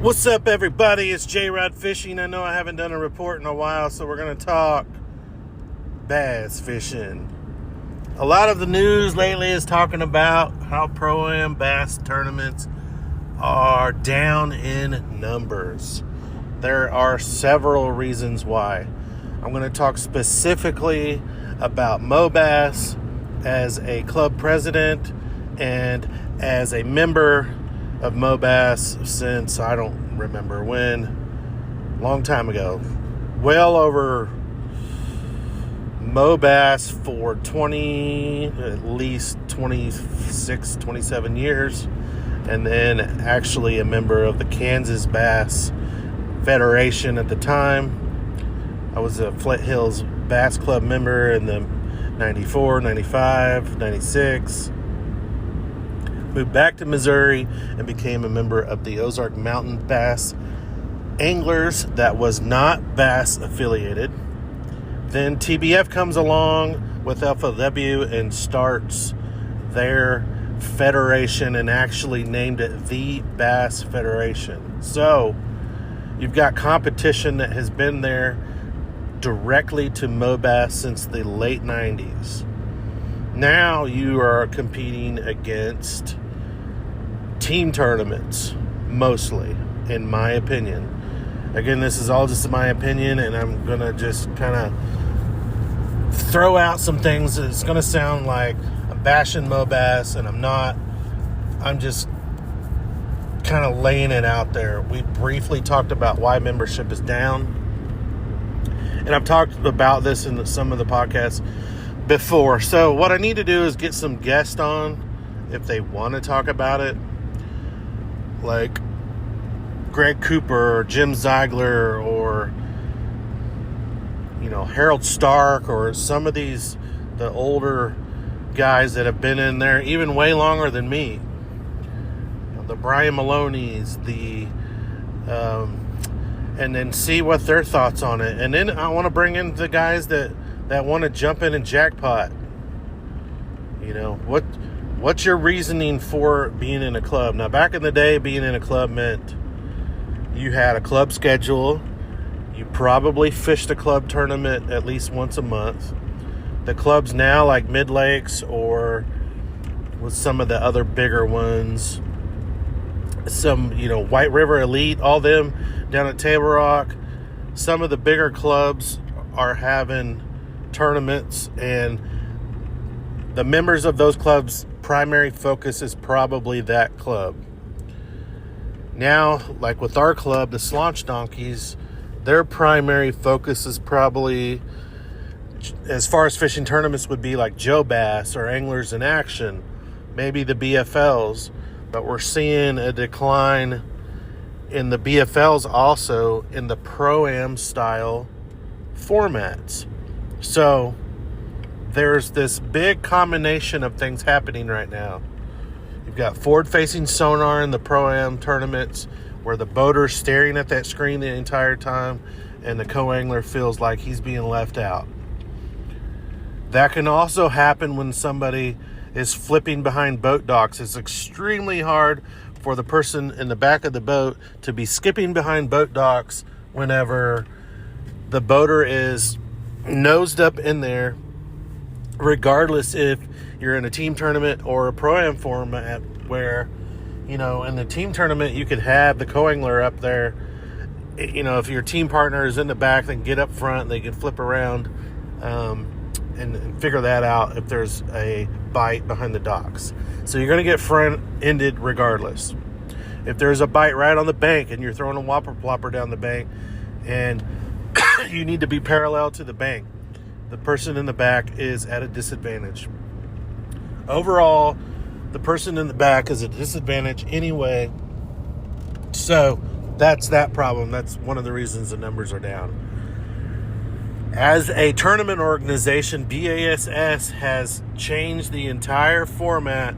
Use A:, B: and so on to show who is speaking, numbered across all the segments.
A: What's up, everybody? It's J-Rod Fishing. I know I haven't done a report in a while, so we're going to talk bass fishing. A lot of the news lately is talking about how Pro-Am bass tournaments are down in numbers. There are several reasons why. I'm going to talk specifically about Mobass as a club president and as a member of Mobass since I don't remember when, long time ago, well over Mobass for at least 26, 27 years, and then actually a member of the Kansas Bass Federation at the time. I was a Flint Hills Bass Club member in the 94, 95, 96. Moved back to Missouri and became a member of the Ozark Mountain Bass Anglers that was not bass affiliated. Then TBF comes along with FLW and starts their federation and actually named it the Bass Federation. So you've got competition that has been there directly to Mobass since the late 90s. Now you are competing against team tournaments, mostly, in my opinion. Again, this is all just my opinion, and I'm going to just kind of throw out some things. It's going to sound like I'm bashing Mobass, and I'm not. I'm just kind of laying it out there. We briefly talked about why membership is down, and I've talked about this in some of the podcasts before. So what I need to do is get some guests on if they want to talk about it, like Greg Cooper or Jim Ziegler or Harold Stark or some of the older guys that have been in there even way longer than me, the Brian Maloney's, and then see what their thoughts on it. And then I want to bring in the guys that want to jump in and jackpot. What's your reasoning for being in a club? Now, back in the day, being in a club meant you had a club schedule. You probably fished a club tournament at least once a month. The clubs now, like Mid Lakes or with some of the other bigger ones, some, White River Elite, all them down at Table Rock, some of the bigger clubs are having tournaments, and the members of those clubs' primary focus is probably that club. Now, like with our club, the Slaunch Donkeys, their primary focus is probably, as far as fishing tournaments, would be like Joe Bass or Anglers in Action, maybe the BFLs, but we're seeing a decline in the BFLs also in the Pro-Am style formats. So there's this big combination of things happening right now. You've got forward-facing sonar in the Pro-Am tournaments where the boater's staring at that screen the entire time and the co-angler feels like he's being left out. That can also happen when somebody is flipping behind boat docks. It's extremely hard for the person in the back of the boat to be skipping behind boat docks whenever the boater is nosed up in there, regardless if you're in a team tournament or a Pro-Am format where, in the team tournament, you could have the co-angler up there. If your team partner is in the back, they can get up front, they can flip around and figure that out if there's a bite behind the docks. So you're going to get front-ended regardless. If there's a bite right on the bank and you're throwing a whopper plopper down the bank and you need to be parallel to the bank, the person in the back is at a disadvantage. Overall, the person in the back is at a disadvantage anyway. So that's that problem. That's one of the reasons the numbers are down. As a tournament organization, BASS has changed the entire format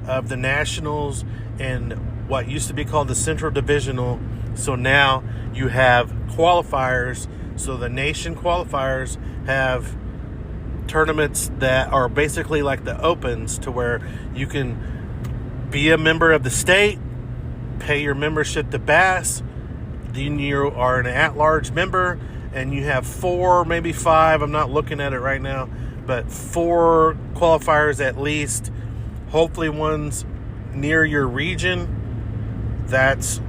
A: of the Nationals and what used to be called the Central Divisional. So now you have qualifiers. So the nation qualifiers have tournaments that are basically like the Opens, to where you can be a member of the state, pay your membership to Bass, then you are an at-large member, and you have 4, maybe 5, I'm not looking at it right now, but 4 qualifiers at least, hopefully one's near your region. That's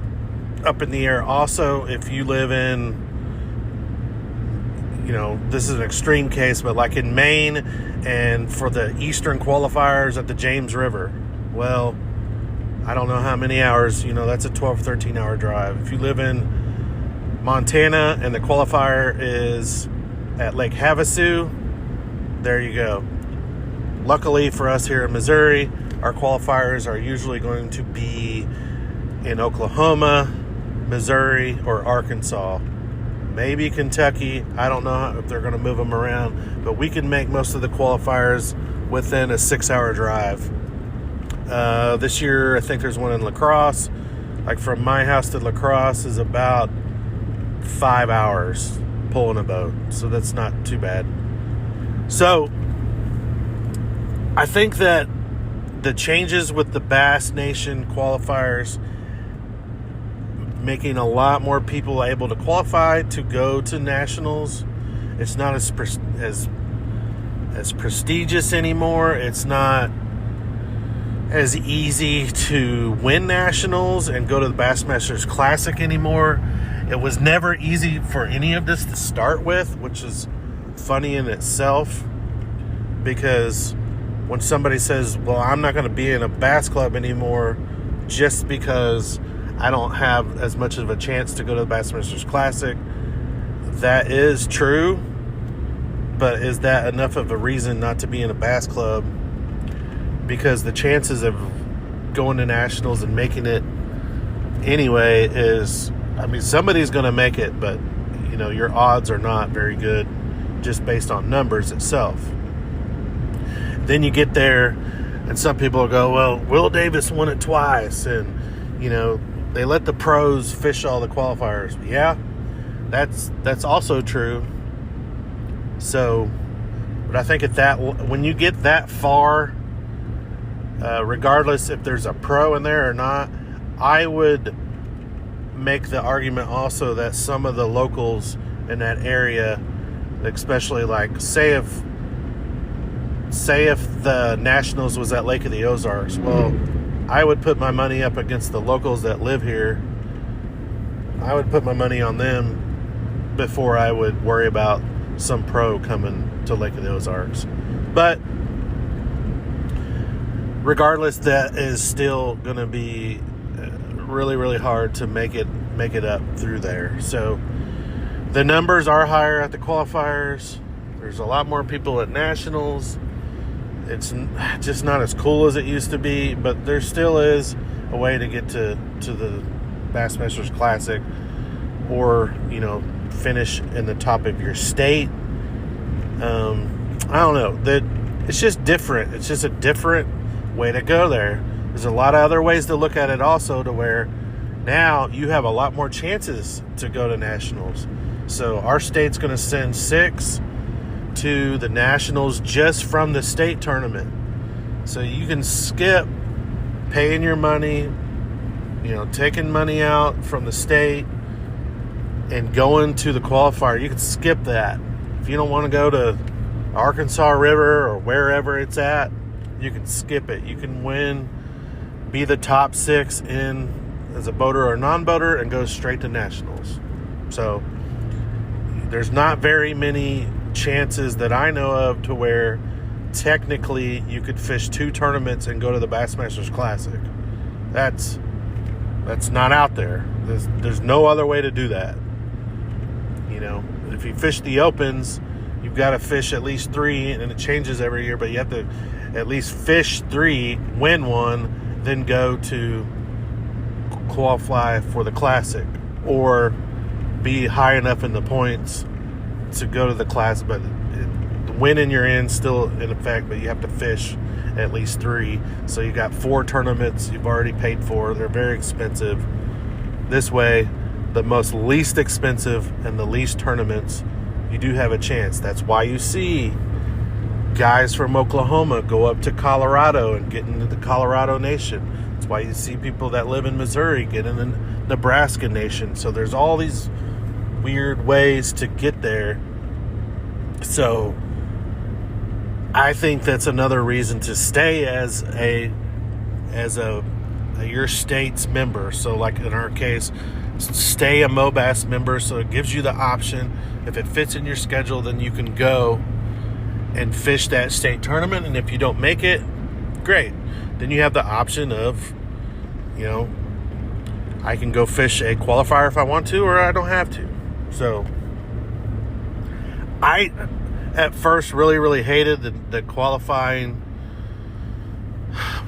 A: up in the air also. If you live in, this is an extreme case, but like in Maine, and for the Eastern qualifiers at the James River, well, I don't know how many hours, that's a 12, 13 hour drive. If you live in Montana and the qualifier is at Lake Havasu, there you go. Luckily for us here in Missouri, our qualifiers are usually going to be in Oklahoma, Missouri, or Arkansas. Maybe Kentucky. I don't know if they're going to move them around, but we can make most of the qualifiers within a 6-hour drive. This year, I think there's one in La Crosse. Like from my house to La Crosse is about 5 hours pulling a boat, so that's not too bad. So I think that the changes with the Bass Nation qualifiers, making a lot more people able to qualify to go to nationals. It's not as prestigious anymore. It's not as easy to win nationals and go to the Bassmasters Classic anymore. It was never easy for any of this to start with, which is funny in itself, because when somebody says, well, I'm not going to be in a bass club anymore just because I don't have as much of a chance to go to the Bassmasters Classic, that is true, but is that enough of a reason not to be in a bass club? Because the chances of going to nationals and making it anyway is, somebody's going to make it, but, your odds are not very good just based on numbers itself. Then you get there, and some people go, well, Will Davis won it twice, and, they let the pros fish all the qualifiers. Yeah, that's also true. So, but I think when you get that far, regardless if there's a pro in there or not, I would make the argument also that some of the locals in that area, especially like say if the Nationals was at Lake of the Ozarks, well, I would put my money up against the locals that live here. I would put my money on them before I would worry about some pro coming to Lake of the Ozarks. But regardless, that is still going to be really, really hard to make it up through there. So the numbers are higher at the qualifiers. There's a lot more people at nationals. It's just not as cool as it used to be, but there still is a way to get to the Bassmasters Classic, or finish in the top of your state. I don't know, that it's just different. It's just a different way to go there. There's a lot of other ways to look at it also, to where now you have a lot more chances to go to nationals. So our state's going to send 6 to the nationals just from the state tournament. So you can skip paying your money, taking money out from the state and going to the qualifier. You can skip that. If you don't want to go to Arkansas River or wherever it's at, you can skip it. You can win, be the top 6 in as a boater or non-boater, and go straight to nationals. So there's not very many chances that I know of to where technically you could fish 2 tournaments and go to the Bassmasters Classic. That's not out there. There's no other way to do that. If you fish the Opens, you've got to fish at least 3, and it changes every year, but you have to at least fish 3, win 1, then go to qualify for the Classic, or be high enough in the points to go to the Classic. But the winning you're in still in effect, but you have to fish at least 3. So you got 4 tournaments you've already paid for. They're very expensive. This way, the most least expensive and the least tournaments, you do have a chance. That's why you see guys from Oklahoma go up to Colorado and get into the Colorado Nation. It's why you see people that live in Missouri get in the Nebraska Nation. So there's all these weird ways to get there. So I think that's another reason to stay as a your state's member. So like in our case, stay a Mobass member, so it gives you the option. If it fits in your schedule, then you can go and fish that state tournament. And if you don't make it, great. Then you have the option of, I can go fish a qualifier if I want to, or I don't have to. So I at first really hated the qualifying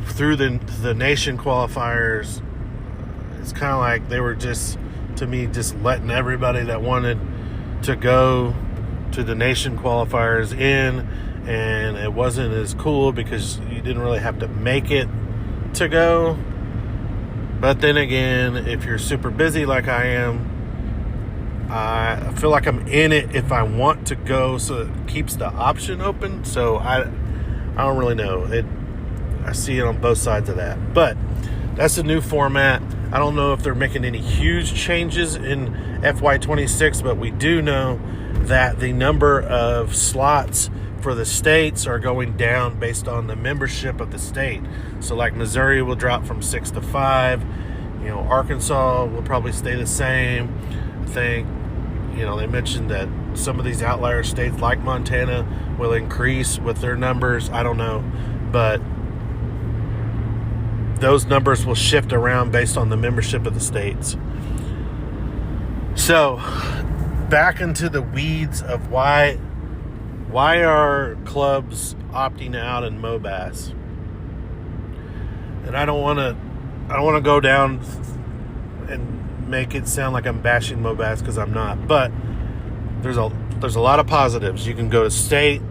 A: through the nation qualifiers. It's kind of like they were just, to me, just letting everybody that wanted to go to the nation qualifiers in, and it wasn't as cool because you didn't really have to make it to go. But then again, if you're super busy like I am, I feel like I'm in it if I want to go, so it keeps the option open. So I don't really know. I see it on both sides of that. But that's a new format. I don't know if they're making any huge changes in FY26, but we do know that the number of slots for the states are going down based on the membership of the state. So like Missouri will drop from 6 to 5. Arkansas will probably stay the same. I think, they mentioned that some of these outlier states like Montana will increase with their numbers. I don't know, but those numbers will shift around based on the membership of the states. So back into the weeds of why are clubs opting out in Mobass. And I don't want to go down and make it sound like I'm bashing Mobass, because I'm not. But there's a lot of positives. You can go to state,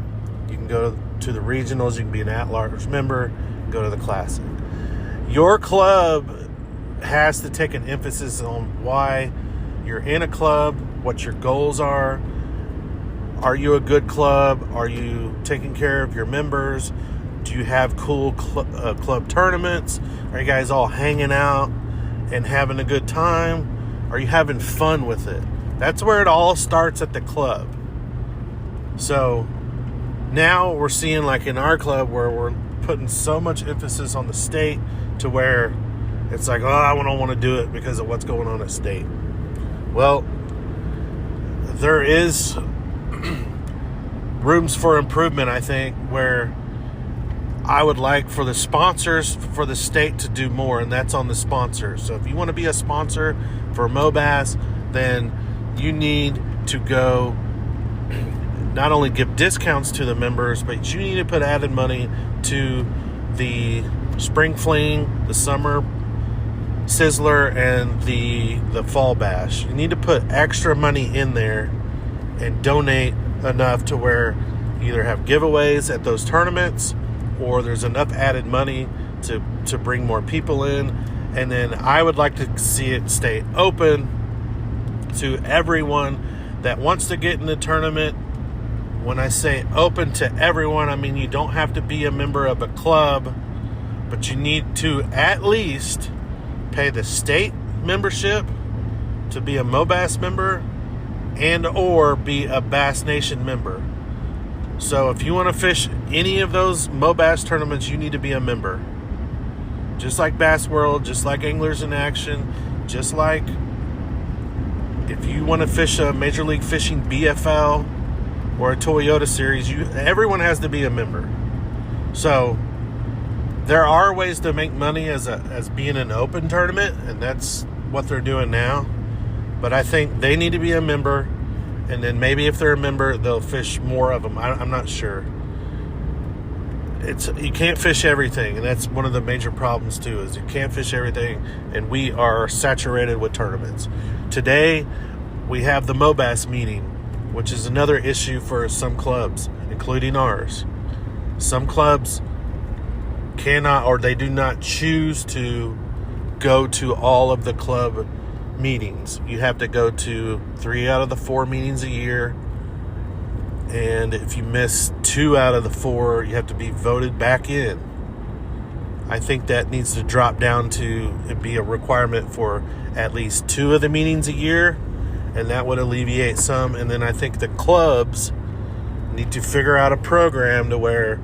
A: you can go to the regionals, you can be an at-large member, go to the classic. Your club has to take an emphasis on why you're in a club, what your goals are. Are you a good club? Are you taking care of your members? Do you have cool club tournaments? Are you guys all hanging out and having a good time? Are you having fun with it? That's where it all starts, at the club. So now we're seeing, like in our club, where we're putting so much emphasis on the state to where it's like, I don't want to do it because of what's going on at state. Well, there is rooms for improvement, I think, where I would like for the sponsors for the state to do more, and that's on the sponsors. So if you want to be a sponsor for Mobass, then you need to go not only give discounts to the members, but you need to put added money to the Spring Fling, the Summer Sizzler, and the Fall Bash. You need to put extra money in there and donate enough to where you either have giveaways at those tournaments, or there's enough added money to bring more people in. And then I would like to see it stay open to everyone that wants to get in the tournament. When I say open to everyone, I mean you don't have to be a member of a club, but you need to at least pay the state membership to be a Mobass member and or be a Bass Nation member. So if you want to fish any of those Mobass tournaments, you need to be a member. Just like Bass World, just like Anglers in Action, just like if you want to fish a Major League Fishing BFL or a Toyota Series, everyone has to be a member. So there are ways to make money as being an open tournament, and that's what they're doing now. But I think they need to be a member, and then maybe if they're a member, they'll fish more of them. I'm not sure. You can't fish everything, and that's one of the major problems too, is you can't fish everything, and we are saturated with tournaments. Today, we have the Mobass meeting, which is another issue for some clubs, including ours. Some clubs cannot, or they do not choose to go to all of the club meetings. You have to go to 3 out of the 4 meetings a year, and if you miss 2 out of the 4, you have to be voted back in. I think that needs to drop down to it be a requirement for at least 2 of the meetings a year, and that would alleviate some. And then I think the clubs need to figure out a program to where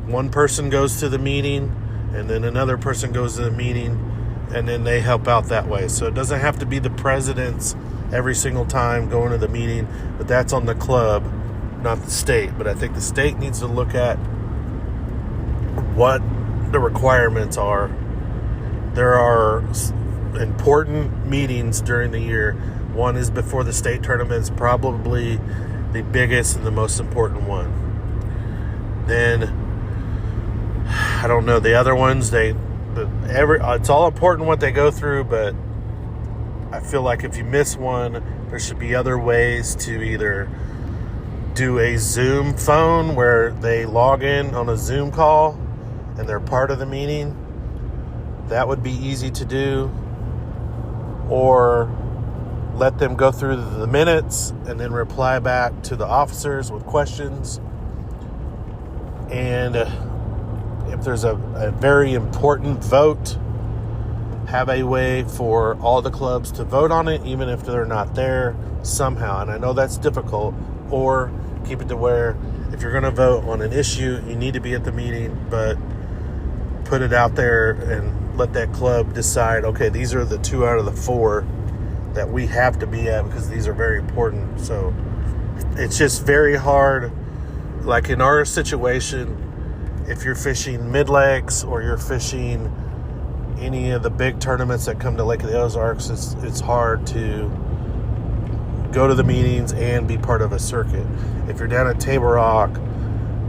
A: one person goes to the meeting and then another person goes to the meeting, and then they help out that way. So it doesn't have to be the presidents every single time going to the meeting, but that's on the club, not the state. But I think the state needs to look at what the requirements are. There are important meetings during the year. One is before the state tournament's probably the biggest and the most important one. Then I don't know the other ones. It's all important what they go through, but I feel like if you miss one, there should be other ways to either do a Zoom phone where they log in on a Zoom call and they're part of the meeting. That would be easy to do. Or let them go through the minutes and then reply back to the officers with questions. And if there's a very important vote, have a way for all the clubs to vote on it, even if they're not there somehow. And I know that's difficult. Or keep it to where if you're going to vote on an issue, you need to be at the meeting, but put it out there and let that club decide, okay, these are the 2 out of the 4 that we have to be at because these are very important. So it's just very hard. Like in our situation, if you're fishing mid-legs or you're fishing any of the big tournaments that come to Lake of the Ozarks, it's hard to go to the meetings and be part of a circuit. If you're down at Table Rock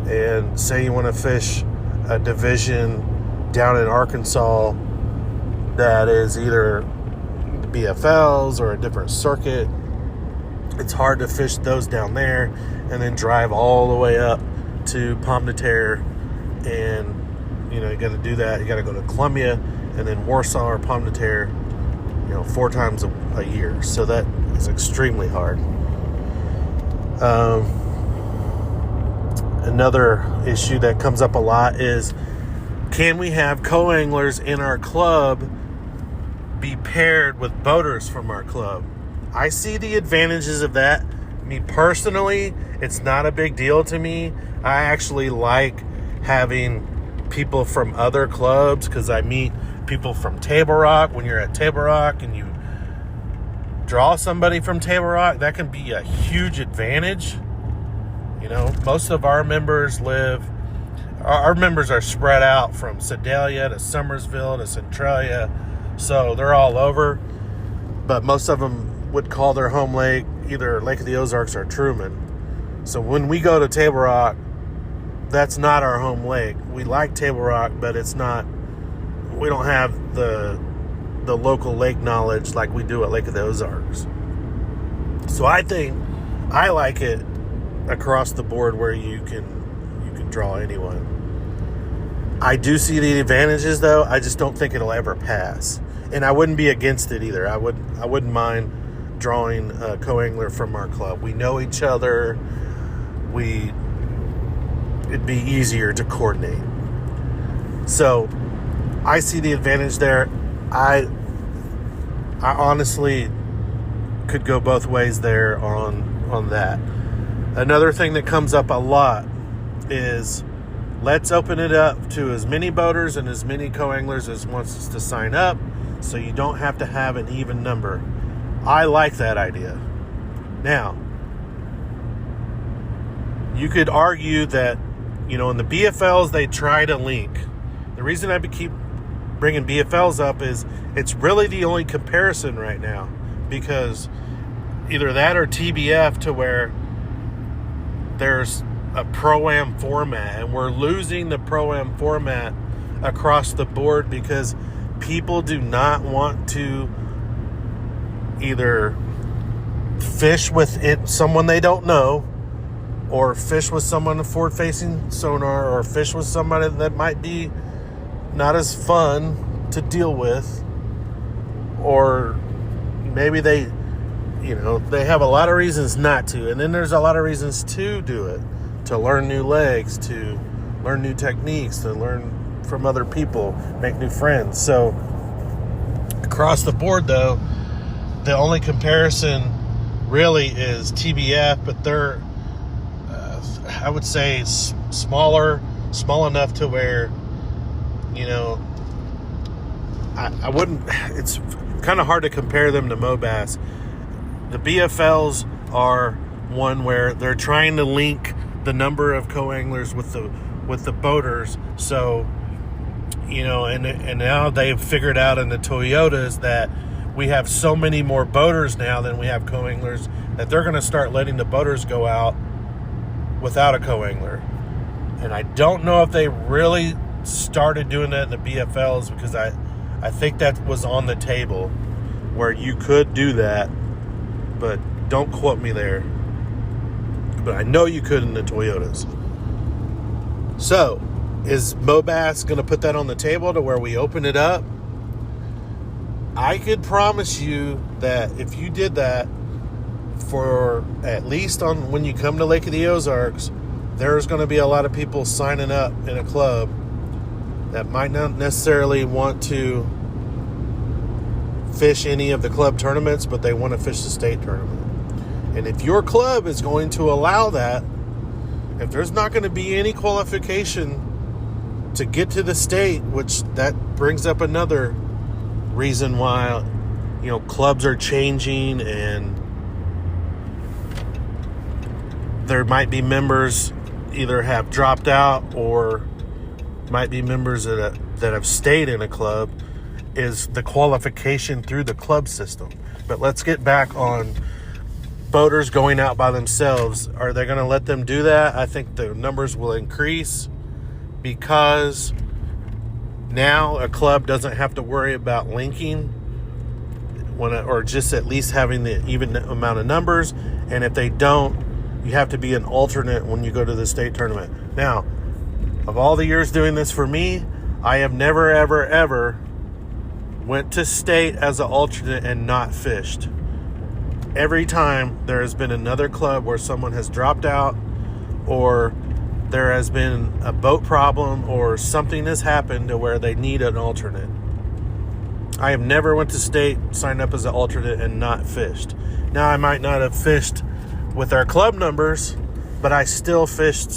A: and say you want to fish a division down in Arkansas that is either BFLs or a different circuit, it's hard to fish those down there and then drive all the way up to Pomme de Terre. And you got to do that. You got to go to Columbia and then Warsaw or Pomme de Terre 4 times a year. So that is extremely hard. Another issue that comes up a lot is, can we have co-anglers in our club be paired with boaters from our club? I see the advantages of that. Me personally, it's not a big deal to me. I actually like having people from other clubs because I meet people from Table Rock. When you're at Table Rock and you draw somebody from Table Rock, that can be a huge advantage. Most of our members our members are spread out from Sedalia to Summersville to Centralia, so they're all over, but most of them would call their home lake either Lake of the Ozarks or Truman. So when we go to Table Rock, that's not our home lake. We like Table Rock, but we don't have the local lake knowledge like we do at Lake of the Ozarks. So I think I like it across the board where you can draw anyone. I do see the advantages though. I just don't think it'll ever pass. And I wouldn't be against it either. I wouldn't mind drawing a co-angler from our club. We know each other. It'd be easier to coordinate. So I see the advantage there. I honestly could go both ways there on that. Another thing that comes up a lot is, let's open it up to as many boaters and as many co-anglers as wants to sign up, so you don't have to have an even number. I like that idea. Now, you could argue that, in the BFLs, they try to link. The reason I keep bringing BFLs up is it's really the only comparison right now, because either that or TBF, to where there's a Pro-Am format, and we're losing the Pro-Am format across the board because people do not want to either fish with someone they don't know, or fish with someone forward-facing sonar, or fish with somebody that might be not as fun to deal with, or maybe they have a lot of reasons not to, and then there's a lot of reasons to do it, to learn new legs, to learn new techniques, to learn from other people, make new friends. So across the board, though, the only comparison really is TBF, but they're, I would say, small enough to where, I wouldn't, it's kind of hard to compare them to Mobass. The BFLs are one where they're trying to link the number of co-anglers with the boaters. So, and now they've figured out in the Toyotas that we have so many more boaters now than we have co-anglers that they're going to start letting the boaters go out without a co-angler. And I don't know if they really started doing that in the BFLs, because I think that was on the table where you could do that, but don't quote me there. But I know you could in the Toyotas. So, is Mobass going to put that on the table to where we open it up? I could promise you that if you did that, for at least on when you come to Lake of the Ozarks, there's going to be a lot of people signing up in a club that might not necessarily want to fish any of the club tournaments, but they want to fish the state tournament. And if your club is going to allow that, if there's not going to be any qualification to get to the state, which that brings up another reason why, clubs are changing, and there might be members either have dropped out or might be members that have stayed in a club, is the qualification through the club system. But let's get back on boaters going out by themselves. Are they going to let them do that? I think the numbers will increase, because now a club doesn't have to worry about linking or just at least having the even amount of numbers. And if they don't, you have to be an alternate when you go to the state tournament. Now, of all the years doing this for me, I have never, ever, ever went to state as an alternate and not fished. Every time there has been another club where someone has dropped out, or there has been a boat problem, or something has happened to where they need an alternate. I have never went to state, signed up as an alternate, and not fished. Now, I might not have fished with our club numbers, but I still fished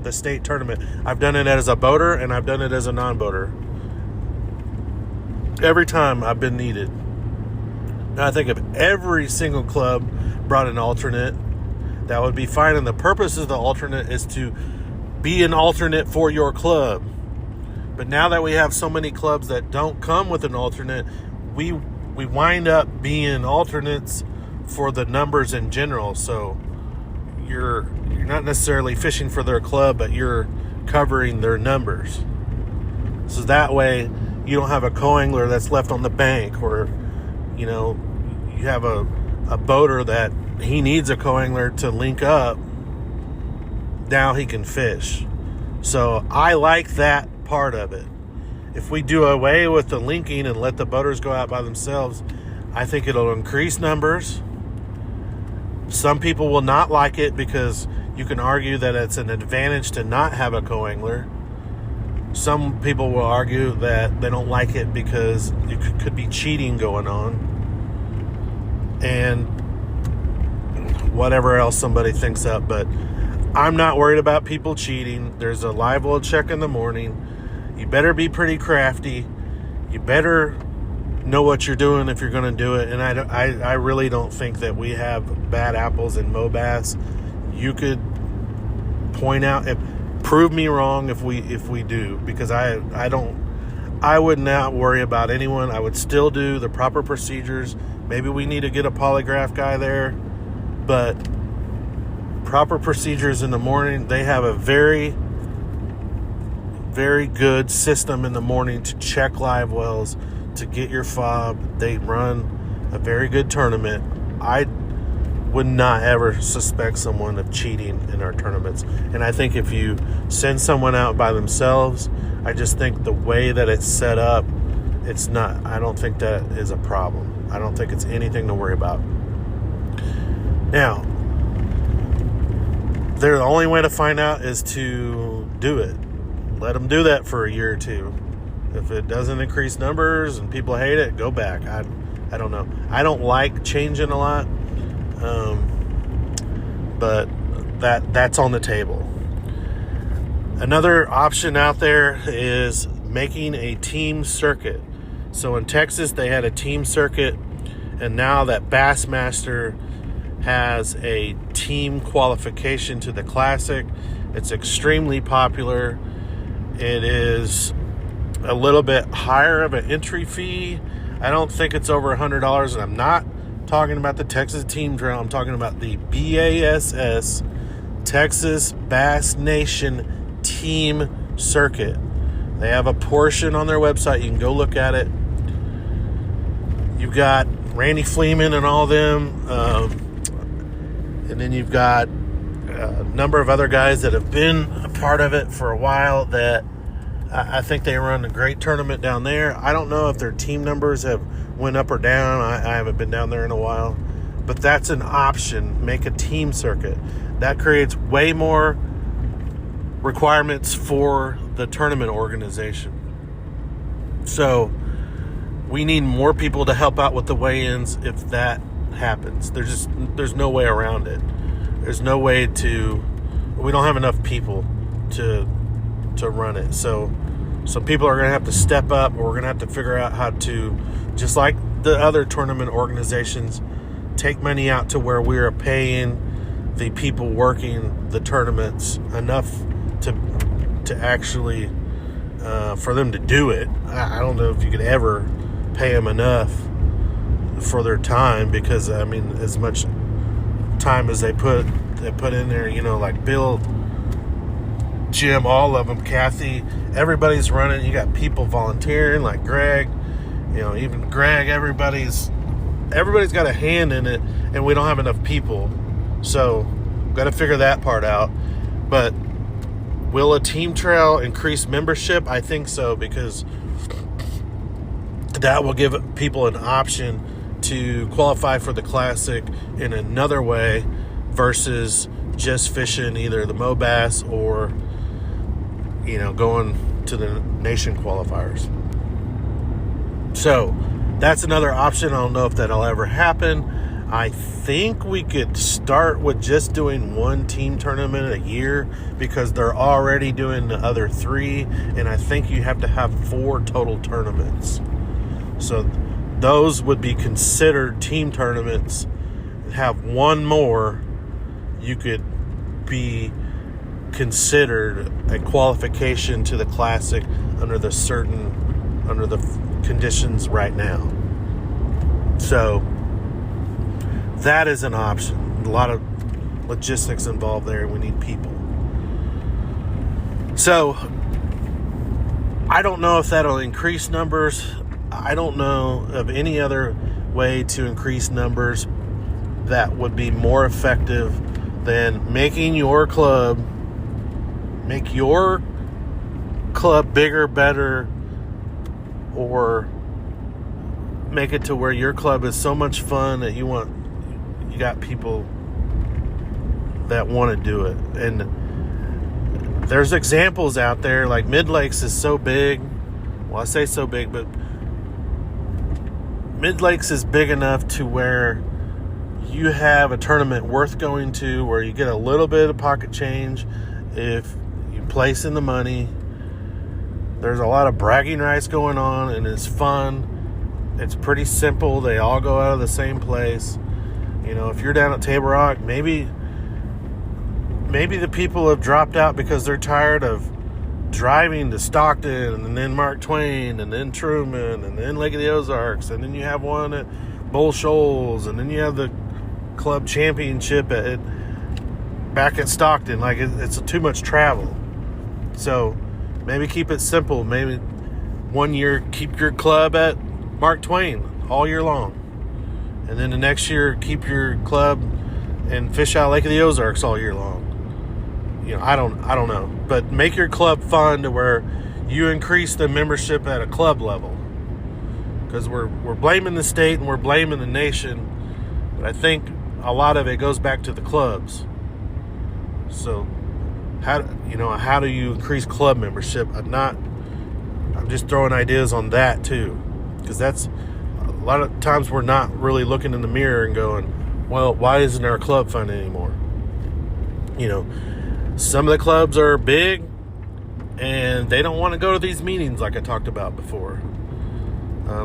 A: the state tournament. I've done it as a boater, and I've done it as a non-boater. Every time I've been needed. Now, I think if every single club brought an alternate, that would be fine. And the purpose of the alternate is to be an alternate for your club. But now that we have so many clubs that don't come with an alternate, we wind up being alternates for the numbers in general. So you're not necessarily fishing for their club, but you're covering their numbers. So that way you don't have a co-angler that's left on the bank, or you have a boater that he needs a co-angler to link up. Now he can fish. So I like that part of it. If we do away with the linking and let the boaters go out by themselves, I think it'll increase numbers. Some people will not like it, because you can argue that it's an advantage to not have a co-angler. Some people will argue that they don't like it because it could be cheating going on, and whatever else somebody thinks up. But I'm not worried about people cheating. There's a live well check in the morning. You better be pretty crafty. You better know what you're doing if you're going to do it. And I really don't think that we have bad apples in Mobass. You could point out, prove me wrong if we do, because I would not worry about anyone. I would still do the proper procedures. Maybe we need to get a polygraph guy there, but proper procedures in the morning. They have a very, very good system in the morning to check live wells, to get your fob. They run a very good tournament. I would not ever suspect someone of cheating in our tournaments. And I think if you send someone out by themselves, I just think the way that it's set up, it's not, I don't think that is a problem. I don't think it's anything to worry about. Now, the only way to find out is to do it. let them do that for a year or two. If it doesn't increase numbers and people hate it, go back. I don't know. I don't like changing a lot, but that's on the table. Another option out there is making a team circuit. So in Texas, they had a team circuit, and now that Bassmaster has a team qualification to the Classic. It's extremely popular. It is a little bit higher of an entry fee. I don't think it's over $100, and I'm not talking about the Texas Team Trail. I'm talking about the BASS, Texas Bass Nation Team Circuit. They have a portion on their website. You can go look at it. You've got Randy Fleeman and all them, and then you've got a number of other guys that have been a part of it for a while that I think they run a great tournament down there. I don't know if their team numbers have went up or down. I haven't been down there in a while. But that's an option. Make a team circuit. That creates way more requirements for the tournament organization. So we need more people to help out with the weigh-ins if that happens. There's no way around it. There's no way we don't have enough people to run it. So some people are going to have to step up, or we're going to have to figure out how to, just like the other tournament organizations, take money out to where we are paying the people working the tournaments enough to actually for them to do it. I don't know if you could ever pay them enough for their time, because I mean, as much time as they put in there, like Bill, Jim, all of them, Kathy, everybody's running. You got people volunteering like Greg, even Greg, everybody's got a hand in it, and we don't have enough people. So got to figure that part out. But will a team trail increase membership? I think so, because that will give people an option to qualify for the Classic in another way versus just fishing either the Mobass or going to the nation qualifiers. So that's another option. I don't know if that'll ever happen. I think we could start with just doing one team tournament a year, because they're already doing the other 3, and I think you have to have 4 total tournaments. So those would be considered team tournaments. Have one more, you could be considered a qualification to the Classic under the conditions right now. So that is an option. A lot of logistics involved there. We need people. So I don't know if that'll increase numbers. I don't know of any other way to increase numbers that would be more effective than making your club bigger, better, or make it to where your club is so much fun that you got people that want to do it. And there's examples out there, like Mid Lakes is so big. Well, I say so big, but Mid Lakes is big enough to where you have a tournament worth going to, where you get a little bit of pocket change if you place in the money. There's a lot of bragging rights going on, and it's fun. It's pretty simple. They all go out of the same place. If you're down at Table Rock, maybe the people have dropped out because they're tired of driving to Stockton, and then Mark Twain, and then Truman, and then Lake of the Ozarks, and then you have one at Bull Shoals, and then you have the club championship back at Stockton. Like, it's too much travel. So maybe keep it simple. Maybe one year keep your club at Mark Twain all year long, and then the next year keep your club and fish out Lake of the Ozarks all year long. I don't know, but make your club fun to where you increase the membership at a club level, because we're blaming the state and we're blaming the nation, but I think a lot of it goes back to the clubs. So how do you increase club membership? I'm just throwing ideas on that too, because that's a lot of times we're not really looking in the mirror and going, well, why isn't our club fun anymore? Some of the clubs are big and they don't want to go to these meetings like I talked about before.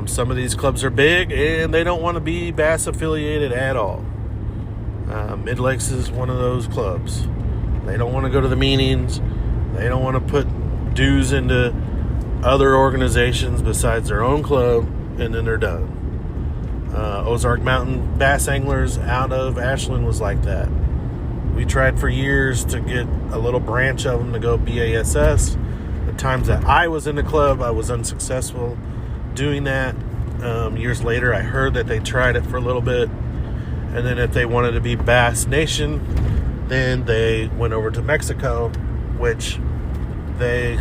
A: Some of these clubs are big and they don't want to be Bass affiliated at all. Mid Lakes is one of those clubs. They don't want to go to the meetings. They don't want to put dues into other organizations besides their own club, and then they're done. Ozark Mountain Bass Anglers out of Ashland was like that. We tried for years to get a little branch of them to go BASS. The times that I was in the club, I was unsuccessful doing that. Years later, I heard that they tried it for a little bit, and then if they wanted to be Bass Nation, then they went over to Mexico, which they,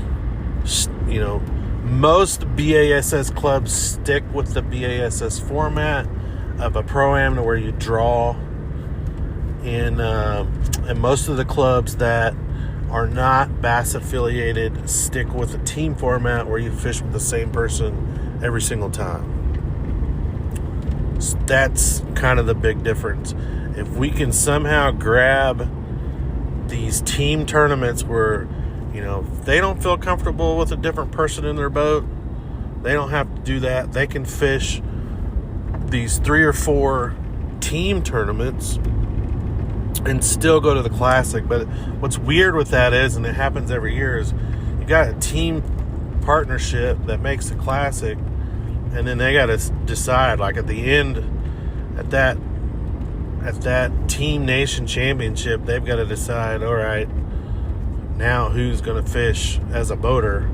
A: most BASS clubs stick with the BASS format of a pro-am to where you draw in, and most of the clubs that are not Bass affiliated stick with a team format where you fish with the same person every single time. So that's kind of the big difference. If we can somehow grab these team tournaments where, if they don't feel comfortable with a different person in their boat, they don't have to do that. They can fish these 3 or 4 team tournaments and still go to the Classic. But what's weird with that is, and it happens every year, is you got a team partnership that makes the Classic, and then they got to decide, like at the end, at that Team Nation Championship, they've got to decide, all right, now who's going to fish as a boater,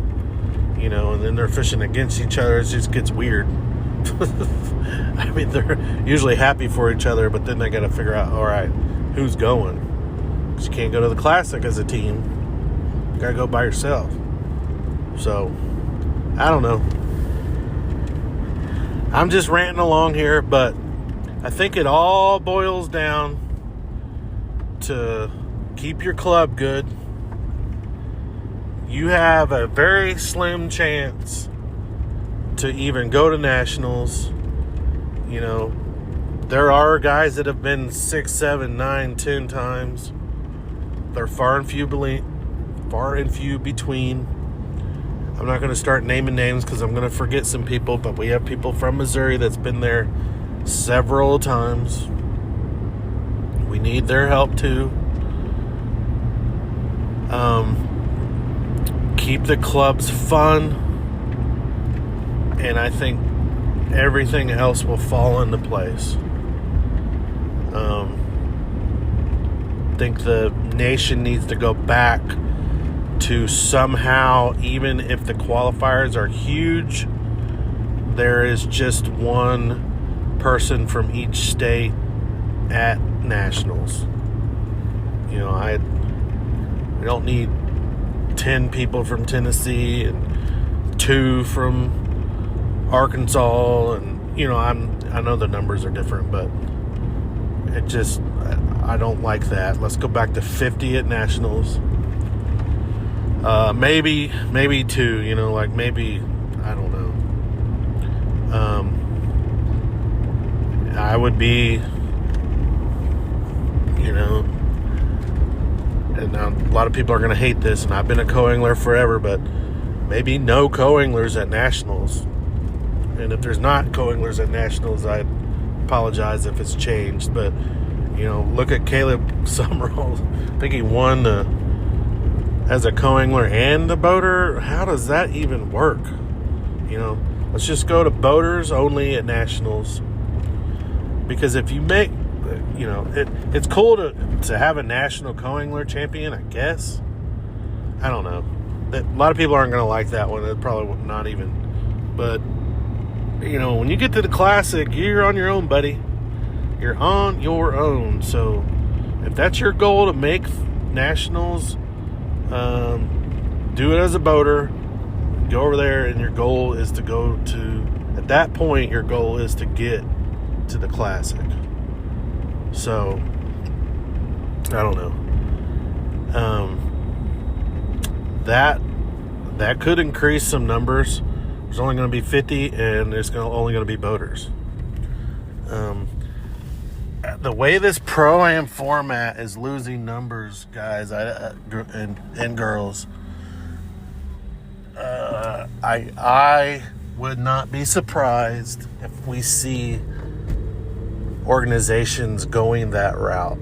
A: and then they're fishing against each other. It just gets weird. I mean, they're usually happy for each other, but then they got to figure out, all right, who's going? Because you can't go to the Classic as a team. You got to go by yourself. So, I don't know. I'm just ranting along here, but I think it all boils down to keep your club good. You have a very slim chance to even go to nationals. There are guys that have been 6, 7, 9, 10 times. They're far and few between. I'm not going to start naming names because I'm going to forget some people, but we have people from Missouri that's been there several times. We need their help too. Keep the clubs fun, and I think everything else will fall into place. I think the nation needs to go back to somehow, even if the qualifiers are huge, there is just one person from each state at nationals. I don't need 10 people from Tennessee and 2 from Arkansas, and I know the numbers are different, but I don't like that. Let's go back to 50 at nationals. Maybe 2, like maybe, I don't know. I would be, and now a lot of people are going to hate this, and I've been a co-angler forever, but maybe no co-anglers at nationals. And if there's not co-anglers at nationals, I apologize if it's changed, but look at Caleb Summerall. I think he won as a co-angler and a boater. How does that even work? Let's just go to boaters only at nationals, because if you make, it's cool to have a national co-angler champion, I guess. I don't know. A lot of people aren't going to like that one. It's probably not even. But, when you get to the Classic, you're on your own, buddy. You're on your own. So, if that's your goal, to make nationals, do it as a boater. Go over there, and your goal is to go to, at that point, your goal is to get to the Classic. So, I don't know. that could increase some numbers. There's only going to be 50, and there's only going to be boaters. The way this Pro-Am format is losing numbers, guys, and girls, I would not be surprised if we see organizations going that route.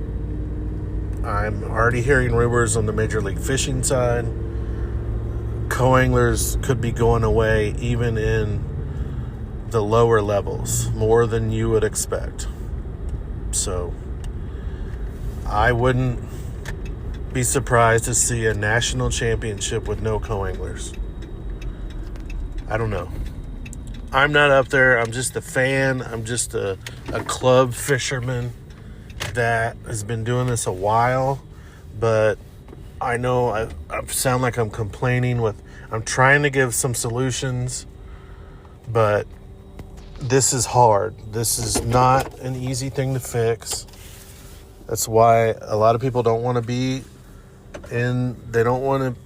A: I'm already hearing rumors on the Major League Fishing side. Co-anglers could be going away even in the lower levels, more than you would expect. So I wouldn't be surprised to see a national championship with no co-anglers. I don't know. I'm not up there. I'm just a fan. I'm just a club fisherman that has been doing this a while. But I know I sound like I'm complaining I'm trying to give some solutions, but this is hard. This is not an easy thing to fix. That's why a lot of people don't want to be they don't want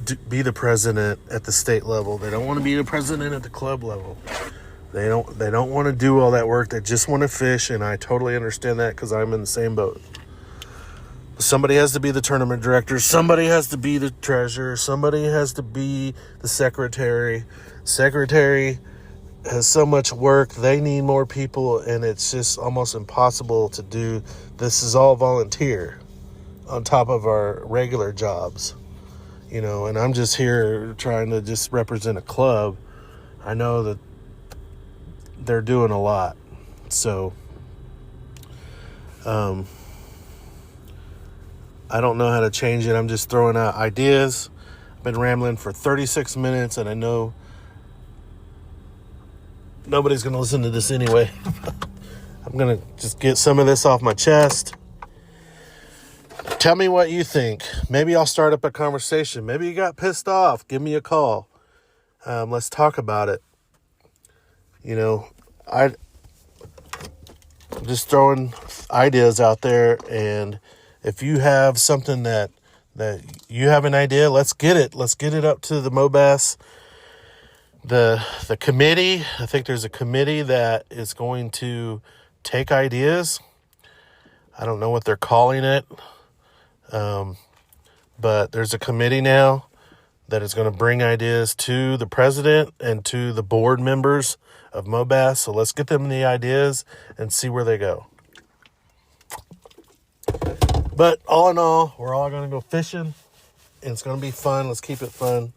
A: to be the president at the state level. They don't want to be the president at the club level. They don't want to do all that work. They just want to fish, and I totally understand that because I'm in the same boat. Somebody has to be the tournament director. Somebody has to be the treasurer. Somebody has to be the secretary. Secretary has so much work. They need more people, and it's just almost impossible to do. This is all volunteer on top of our regular jobs, and I'm just here trying to just represent a club. I know that they're doing a lot. So, I don't know how to change it. I'm just throwing out ideas. I've been rambling for 36 minutes, and I know nobody's going to listen to this anyway. I'm going to just get some of this off my chest. Tell me what you think. Maybe I'll start up a conversation. Maybe you got pissed off. Give me a call. Let's talk about it. I'm just throwing ideas out there, and if you have something that you have an idea, let's get it. Let's get it up to the Mobass, the committee. I think there's a committee that is going to take ideas. I don't know what they're calling it, but there's a committee now that is going to bring ideas to the president and to the board members of Mobass. So let's get them the ideas and see where they go. But all in all, we're all going to go fishing, and it's going to be fun. Let's keep it fun.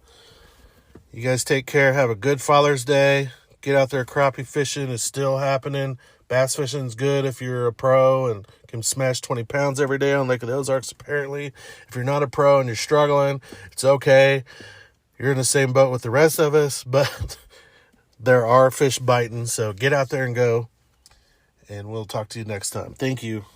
A: You guys take care. Have a good Father's Day. Get out there. Crappie fishing is still happening. Bass fishing is good if you're a pro and can smash 20 pounds every day on Lake of the Ozarks, apparently. If you're not a pro and you're struggling, it's okay. You're in the same boat with the rest of us, but there are fish biting, so get out there and go, and we'll talk to you next time. Thank you.